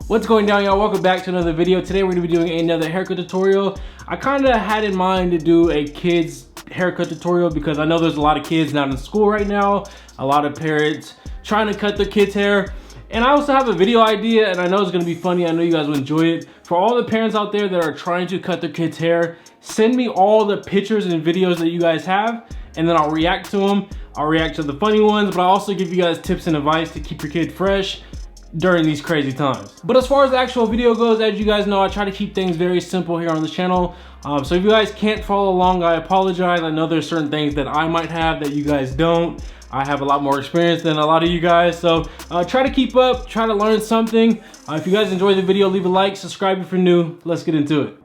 What's going down, y'all? Welcome back to another video. Today we're gonna be doing another haircut tutorial. I kind of had in mind to do a kids haircut tutorial because I know there's a lot of kids not in school right now, a lot of parents trying to cut their kids' hair. And I also have a video idea, and I know it's gonna be funny. I know you guys will enjoy it. For all the parents out there that are trying to cut their kids' hair, send me all the pictures and videos that you guys have, and then I'll react to them. I'll react to the funny ones, but I'll also give you guys tips and advice to keep your kid fresh during these crazy times. But as far as the actual video goes, as you guys know, I try to keep things very simple here on the channel. So if you guys can't follow along, I apologize. I know there's certain things that I might have that you guys don't. I have a lot more experience than a lot of you guys, so try to keep up, try to learn something. If you guys enjoyed the video, leave a like, subscribe if you're new. Let's get into it.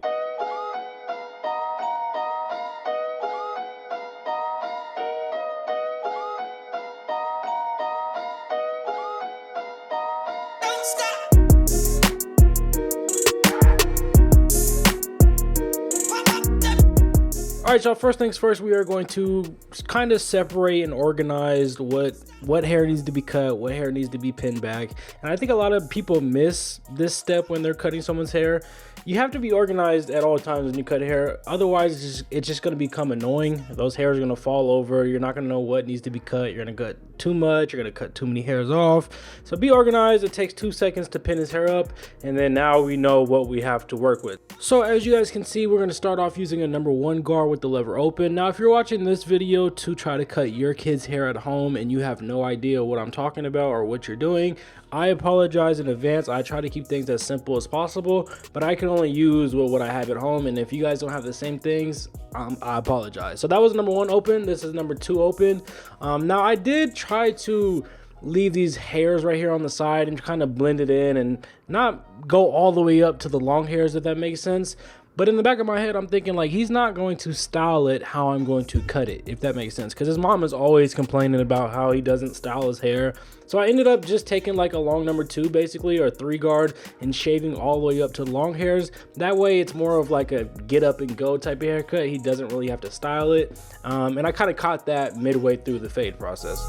All right, y'all, first things first, we are going to kind of separate and organize what hair needs to be cut, what hair needs to be pinned back. And I think a lot of people miss this step when they're cutting someone's hair. You have to be organized at all times when you cut hair. Otherwise, it's just going to become annoying. Those hairs are going to fall over. You're not going to know what needs to be cut. You're going to cut too much. You're going to cut too many hairs off. So be organized. It takes 2 seconds to pin his hair up. And then now we know what we have to work with. So as you guys can see, we're going to start off using a number 1 guard with the lever open. Now, if you're watching this video to try to cut your kid's hair at home and you have no idea what I'm talking about or what you're doing, I apologize in advance. I try to keep things as simple as possible, but I can only use what I have at home. And if you guys don't have the same things, I apologize. So that was number 1 open. This is number 2 open. Now I did try to leave these hairs right here on the side and kind of blend it in and not go all the way up to the long hairs, if that makes sense. But in the back of my head, I'm thinking like he's not going to style it how I'm going to cut it, if that makes sense. Because his mom is always complaining about how he doesn't style his hair. So I ended up just taking like a long number 2 basically, or 3 guard, and shaving all the way up to the long hairs. That way it's more of like a get up and go type of haircut. He doesn't really have to style it. And I kind of caught that midway through the fade process.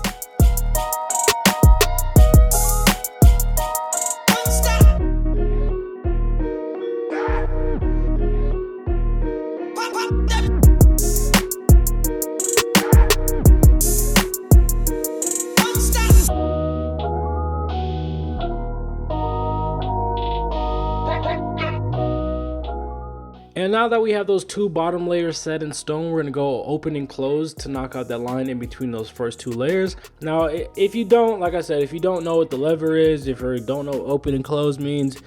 And now that we have those 2 bottom layers set in stone, we're gonna go open and close to knock out that line in between those first 2 layers. Now, if you don't, like I said, if you don't know what the lever is, if you don't know what open and close means,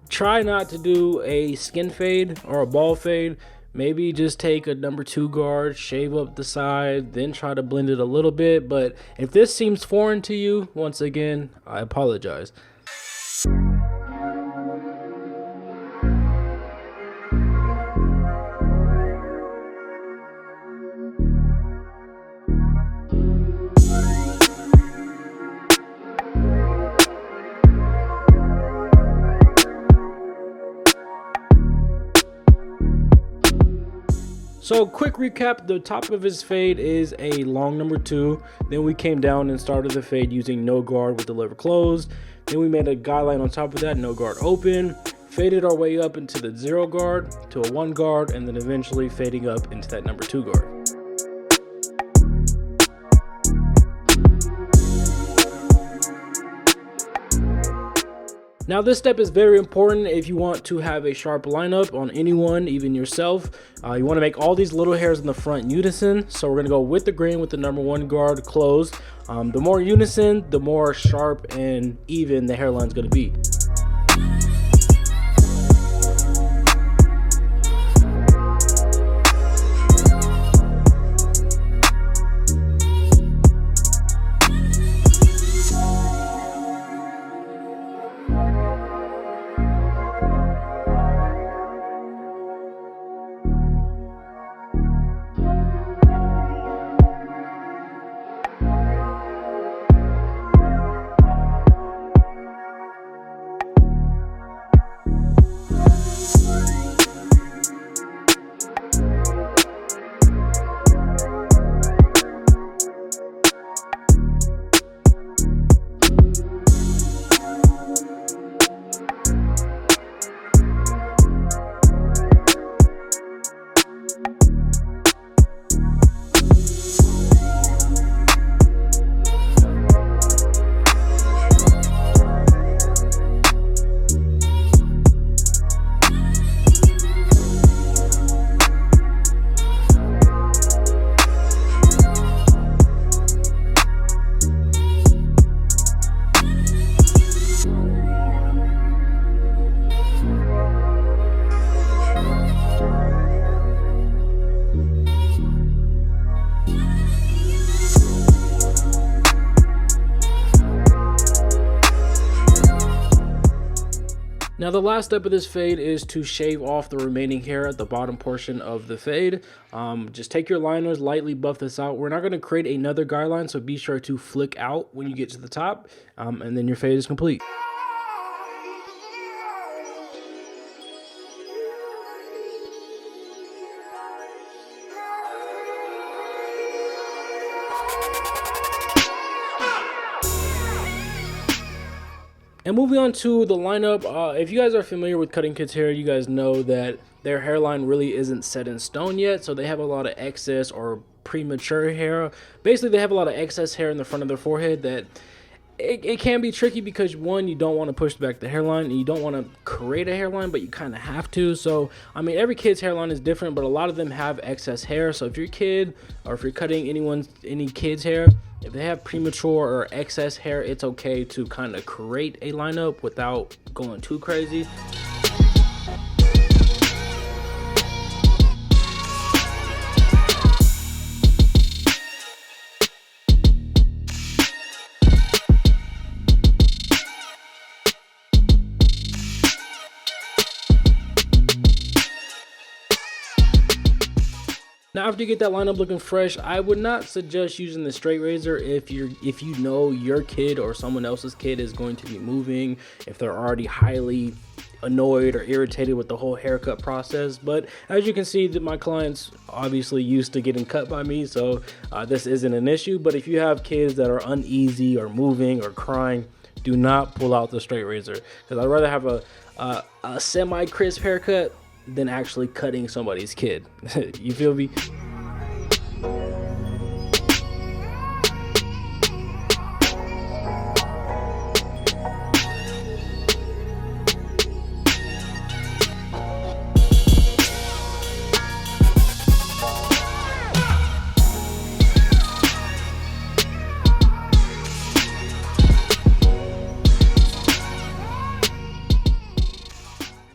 try not to do a skin fade or a ball fade. Maybe just take a number 2 guard, shave up the side, then try to blend it a little bit. But if this seems foreign to you, once again, I apologize. So quick recap, the top of his fade is a long number 2. Then we came down and started the fade using no guard with the lever closed. Then we made a guideline on top of that, no guard open. Faded our way up into the 0 guard to a 1 guard, and then eventually fading up into that number 2 guard. Now this step is very important if you want to have a sharp lineup on anyone, even yourself. You want to make all these little hairs in the front unison. So we're going to go with the grain with the number 1 guard closed. The more unison, the more sharp and even the hairline is going to be. Now the last step of this fade is to shave off the remaining hair at the bottom portion of the fade. Just take your liners, lightly buff this out. We're not going to create another guideline, so be sure to flick out when you get to the top, and then your fade is complete. And moving on to the lineup, if you guys are familiar with cutting kids' hair, you guys know that their hairline really isn't set in stone yet, so they have a lot of excess or premature hair. Basically, they have a lot of excess hair in the front of their forehead that it can be tricky because, one, you don't want to push back the hairline, and you don't want to create a hairline, but you kind of have to. So, I mean, every kid's hairline is different, but a lot of them have excess hair. So if your kid, or if you're cutting any kid's hair, if they have premature or excess hair, it's okay to kind of create a lineup without going too crazy. Now after you get that lineup looking fresh, I would not suggest using the straight razor if you know your kid or someone else's kid is going to be moving, if they're already highly annoyed or irritated with the whole haircut process. But as you can see, that my clients obviously used to getting cut by me, so this isn't an issue. But if you have kids that are uneasy or moving or crying, do not pull out the straight razor, because I'd rather have a semi-crisp haircut than actually cutting somebody's kid. You feel me?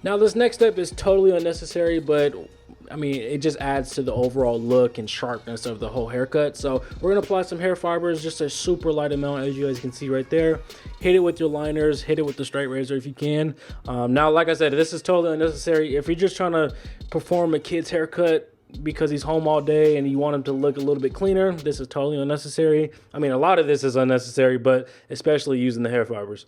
Now this next step is totally unnecessary, but I mean, it just adds to the overall look and sharpness of the whole haircut. So we're gonna apply some hair fibers, just a super light amount, as you guys can see right there. Hit it with your liners, hit it with the straight razor if you can. Now, like I said, this is totally unnecessary. If you're just trying to perform a kid's haircut because he's home all day and you want him to look a little bit cleaner, this is totally unnecessary. I mean, a lot of this is unnecessary, but especially using the hair fibers.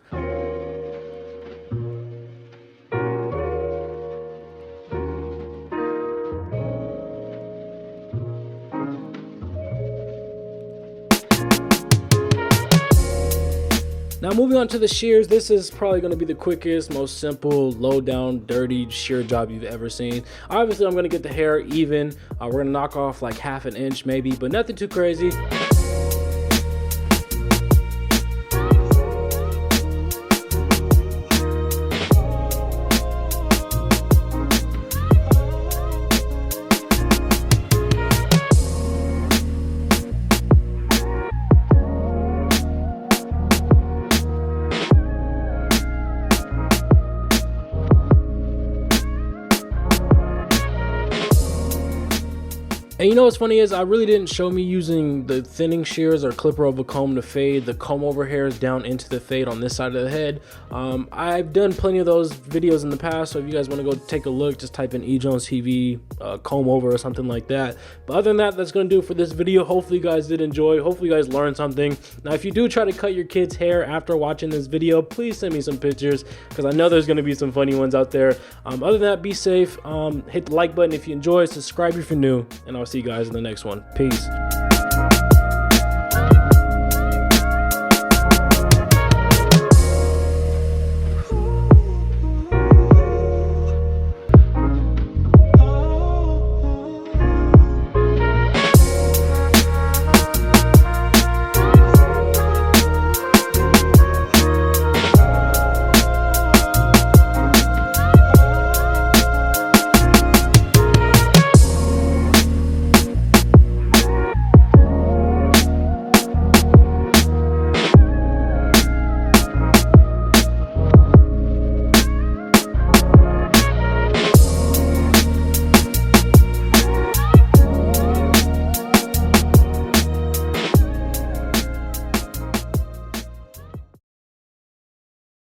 Now moving on to the shears, this is probably going to be the quickest, most simple, low down, dirty shear job you've ever seen. Obviously, I'm going to get the hair even. We're going to knock off like ½ an inch maybe, but nothing too crazy. And you know what's funny is I really didn't show me using the thinning shears or clipper over comb to fade the comb over hairs down into the fade on this side of the head. I've done plenty of those videos in the past, so if you guys want to go take a look, just type in EJonesTv comb over or something like that. But other than that, that's going to do it for this video. Hopefully you guys did enjoy. Hopefully you guys learned something. Now if you do try to cut your kid's hair after watching this video, please send me some pictures, because I know there's going to be some funny ones out there. Other than that, be safe. Hit the like button if you enjoy, subscribe if you're new, and I'll see you guys in the next one. Peace.